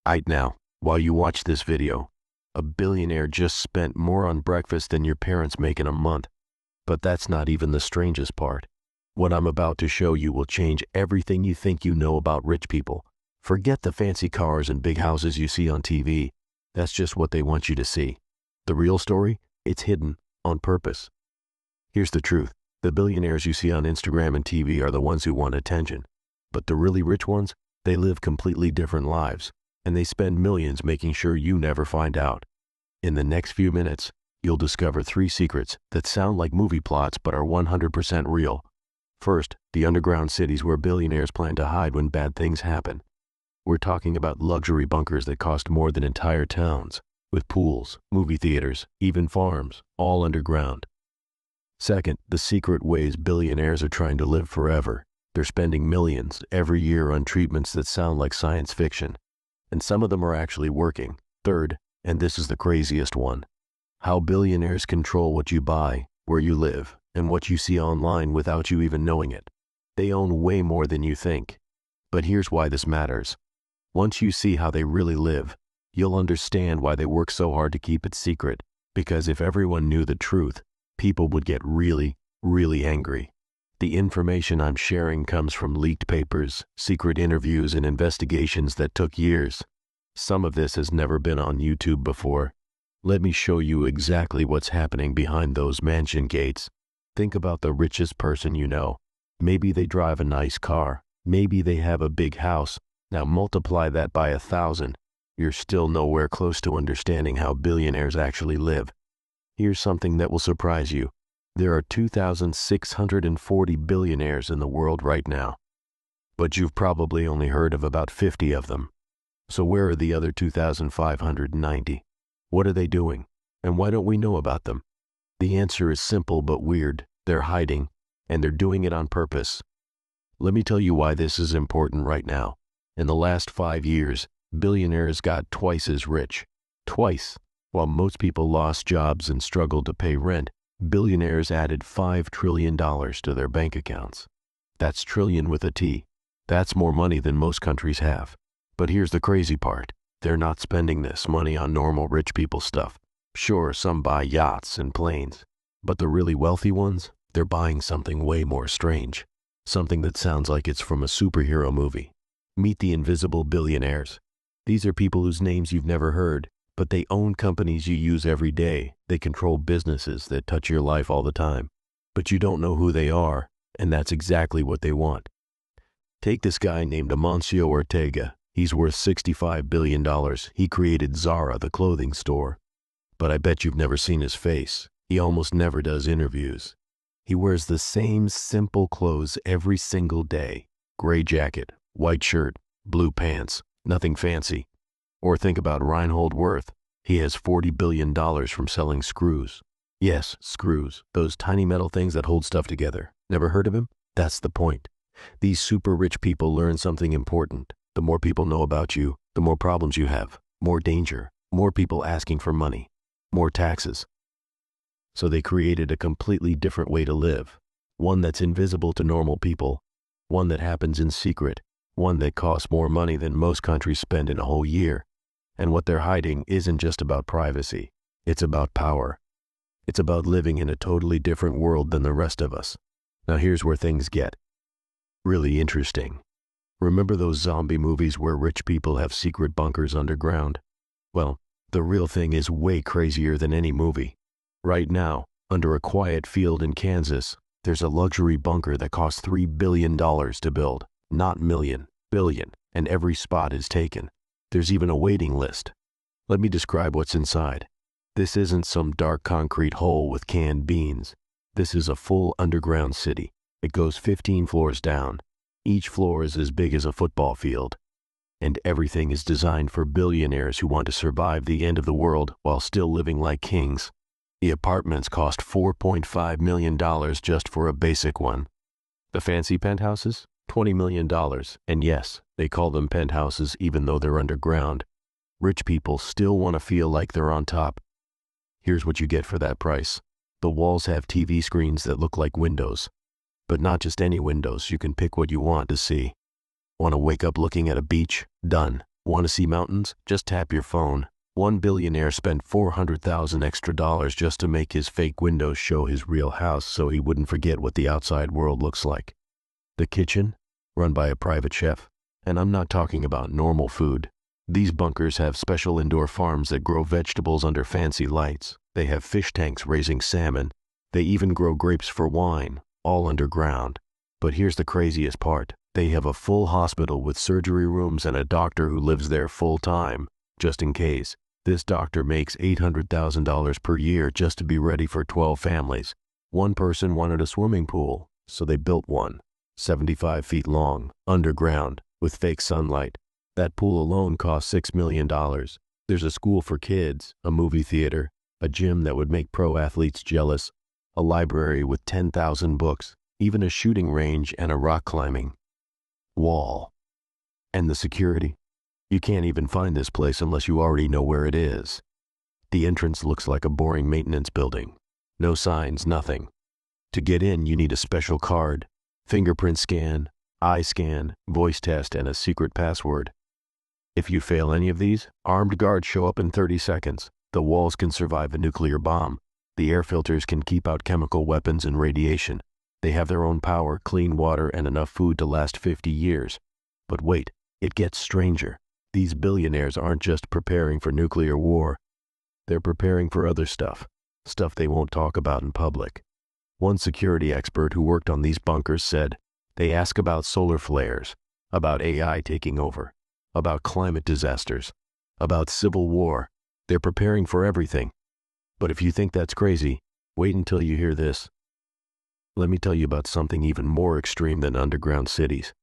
Right now, while you watch this video, a billionaire just spent more on breakfast than your parents make in a month. But that's not even the strangest part. What I'm about to show you will change everything you think you know about rich people. Forget the fancy cars and big houses you see on TV. That's just what they want you to see. The real story? It's hidden on purpose. Here's the truth. The billionaires you see on Instagram and TV are the ones who want attention. But the really rich ones, they live completely different lives, and they spend millions making sure you never find out. In the next few minutes, you'll discover 3 secrets that sound like movie plots but are 100% real. First, the underground cities where billionaires plan to hide when bad things happen. We're talking about luxury bunkers that cost more than entire towns, with pools, movie theaters, even farms, all underground. Second, the secret ways billionaires are trying to live forever. They're spending millions every year on treatments that sound like science fiction, and some of them are actually working. Third, and this is the craziest one, how billionaires control what you buy, where you live, and what you see online without you even knowing it. They own way more than you think. But here's why this matters. Once you see how they really live, you'll understand why they work so hard to keep it secret, because if everyone knew the truth, people would get really, really angry. The information I'm sharing comes from leaked papers, secret interviews, and investigations that took years. Some of this has never been on YouTube before. Let me show you exactly what's happening behind those mansion gates. Think about the richest person you know. Maybe they drive a nice car. Maybe they have a big house. Now multiply that by 1,000. You're still nowhere close to understanding how billionaires actually live. Here's something that will surprise you. There are 2,640 billionaires in the world right now. But you've probably only heard of about 50 of them. So where are the other 2,590? What are they doing? And why don't we know about them? The answer is simple but weird. They're hiding, and they're doing it on purpose. Let me tell you why this is important right now. In the last 5 years, billionaires got twice as rich. Twice. While most people lost jobs and struggled to pay rent, billionaires added $5 trillion to their bank accounts. That's trillion with a T. That's more money than most countries have. But here's the crazy part. They're not spending this money on normal rich people stuff. Sure, some buy yachts and planes. But the really wealthy ones, they're buying something way more strange. Something that sounds like it's from a superhero movie. Meet the invisible billionaires. These are people whose names you've never heard, but they own companies you use every day. They control businesses that touch your life all the time. But you don't know who they are, and that's exactly what they want. Take this guy named Amancio Ortega. He's worth $65 billion. He created Zara, the clothing store. But I bet you've never seen his face. He almost never does interviews. He wears the same simple clothes every single day. Gray jacket, white shirt, blue pants, nothing fancy. Or think about Reinhold Wirth. He has $40 billion from selling screws. Yes, screws. Those tiny metal things that hold stuff together. Never heard of him? That's the point. These super rich people learn something important. The more people know about you, the more problems you have, more danger, more people asking for money, more taxes. So they created a completely different way to live. One that's invisible to normal people. One that happens in secret. One that costs more money than most countries spend in a whole year. And what they're hiding isn't just about privacy. It's about power. It's about living in a totally different world than the rest of us. Now here's where things get really interesting. Remember those zombie movies where rich people have secret bunkers underground? Well, the real thing is way crazier than any movie. Right now, under a quiet field in Kansas, there's a luxury bunker that costs $3 billion to build. Not million, billion, and every spot is taken. There's even a waiting list. Let me describe what's inside. This isn't some dark concrete hole with canned beans. This is a full underground city. It goes 15 floors down. Each floor is as big as a football field. And everything is designed for billionaires who want to survive the end of the world while still living like kings. The apartments cost $4.5 million just for a basic one. The fancy penthouses? $20 million. And yes, they call them penthouses even though they're underground. Rich people still want to feel like they're on top. Here's what you get for that price. The walls have TV screens that look like windows. But not just any windows. You can pick what you want to see. Want to wake up looking at a beach? Done. Want to see mountains? Just tap your phone. One billionaire spent $400,000 extra just to make his fake windows show his real house so he wouldn't forget what the outside world looks like. The kitchen? Run by a private chef. And I'm not talking about normal food. These bunkers have special indoor farms that grow vegetables under fancy lights. They have fish tanks raising salmon. They even grow grapes for wine, all underground. But here's the craziest part. They have a full hospital with surgery rooms and a doctor who lives there full time, just in case. This doctor makes $800,000 per year just to be ready for 12 families. One person wanted a swimming pool, so they built one, 75 feet long, underground, with fake sunlight. That pool alone cost $6 million. There's a school for kids, a movie theater, a gym that would make pro athletes jealous, a library with 10,000 books, even a shooting range and a rock climbing wall. And the security? You can't even find this place unless you already know where it is. The entrance looks like a boring maintenance building. No signs, nothing. To get in, you need a special card, fingerprint scan, eye scan, voice test, and a secret password. If you fail any of these, armed guards show up in 30 seconds. The walls can survive a nuclear bomb. The air filters can keep out chemical weapons and radiation. They have their own power, clean water, and enough food to last 50 years. But wait, it gets stranger. These billionaires aren't just preparing for nuclear war. They're preparing for other stuff they won't talk about in public. One security expert who worked on these bunkers said, they ask about solar flares, about AI taking over, about climate disasters, about civil war. They're preparing for everything. But if you think that's crazy, wait until you hear this. Let me tell you about something even more extreme than underground cities.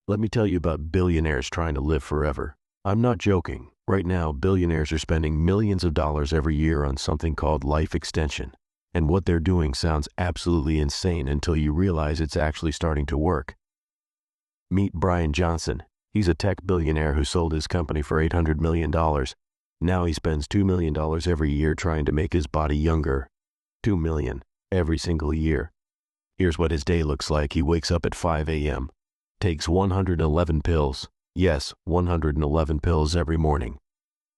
Let me tell you about billionaires trying to live forever. I'm not joking. Right now, billionaires are spending millions of dollars every year on something called life extension. And what they're doing sounds absolutely insane until you realize it's actually starting to work. Meet Brian Johnson. He's a tech billionaire who sold his company for $800 million. Now he spends $2 million every year trying to make his body younger. $2 million every single year. Here's what his day looks like. He wakes up at 5 a.m., takes 111 pills. Yes, 111 pills every morning.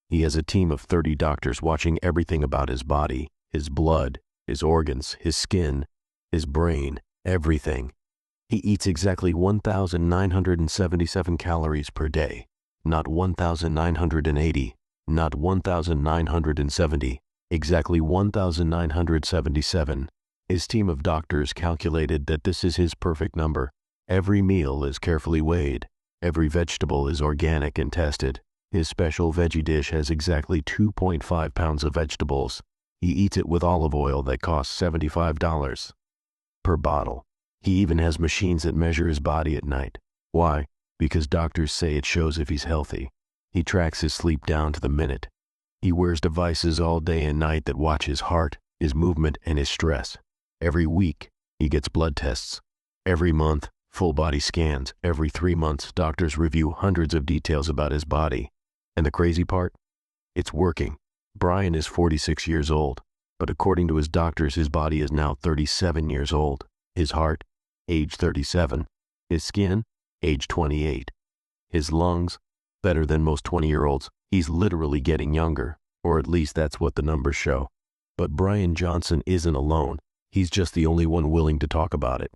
He has a team of 30 doctors watching everything about his body, his blood, his organs, his skin, his brain, everything. He eats exactly 1,977 calories per day, not 1,980, not 1,970, exactly 1,977. His team of doctors calculated that this is his perfect number. Every meal is carefully weighed. Every vegetable is organic and tested. His special veggie dish has exactly 2.5 pounds of vegetables. He eats it with olive oil that costs $75 per bottle. He even has machines that measure his body at night. Why? Because doctors say it shows if he's healthy. He tracks his sleep down to the minute. He wears devices all day and night that watch his heart, his movement, and his stress. Every week, he gets blood tests. Every month, full body scans. Every 3 months, doctors review hundreds of details about his body. And the crazy part? It's working. Brian is 46 years old, but according to his doctors, his body is now 37 years old. His heart, age 37. His skin, age 28. His lungs, better than most 20-year-olds. He's literally getting younger, or at least that's what the numbers show. But Brian Johnson isn't alone. He's just the only one willing to talk about it.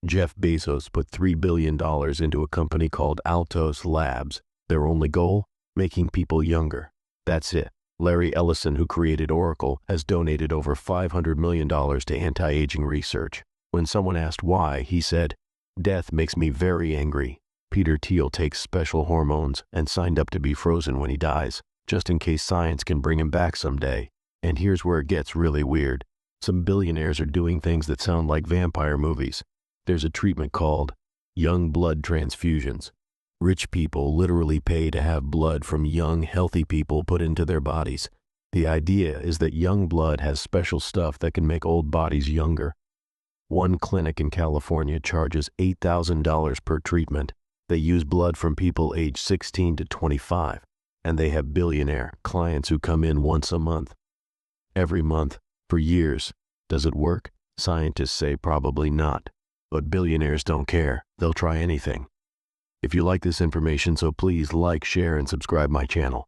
Jeff Bezos put $3 billion into a company called Altos Labs. Their only goal? Making people younger. That's it. Larry Ellison, who created Oracle, has donated over $500 million to anti-aging research. When someone asked why, he said, "Death makes me very angry." Peter Thiel takes special hormones and signed up to be frozen when he dies, just in case science can bring him back someday. And here's where it gets really weird. Some billionaires are doing things that sound like vampire movies. There's a treatment called young blood transfusions. Rich people literally pay to have blood from young, healthy people put into their bodies. The idea is that young blood has special stuff that can make old bodies younger. One clinic in California charges $8,000 per treatment. They use blood from people aged 16 to 25, and they have billionaire clients who come in once a month. Every month, for years. Does it work? Scientists say probably not. But billionaires don't care. They'll try anything. If you like this information, so please like, share, and subscribe my channel.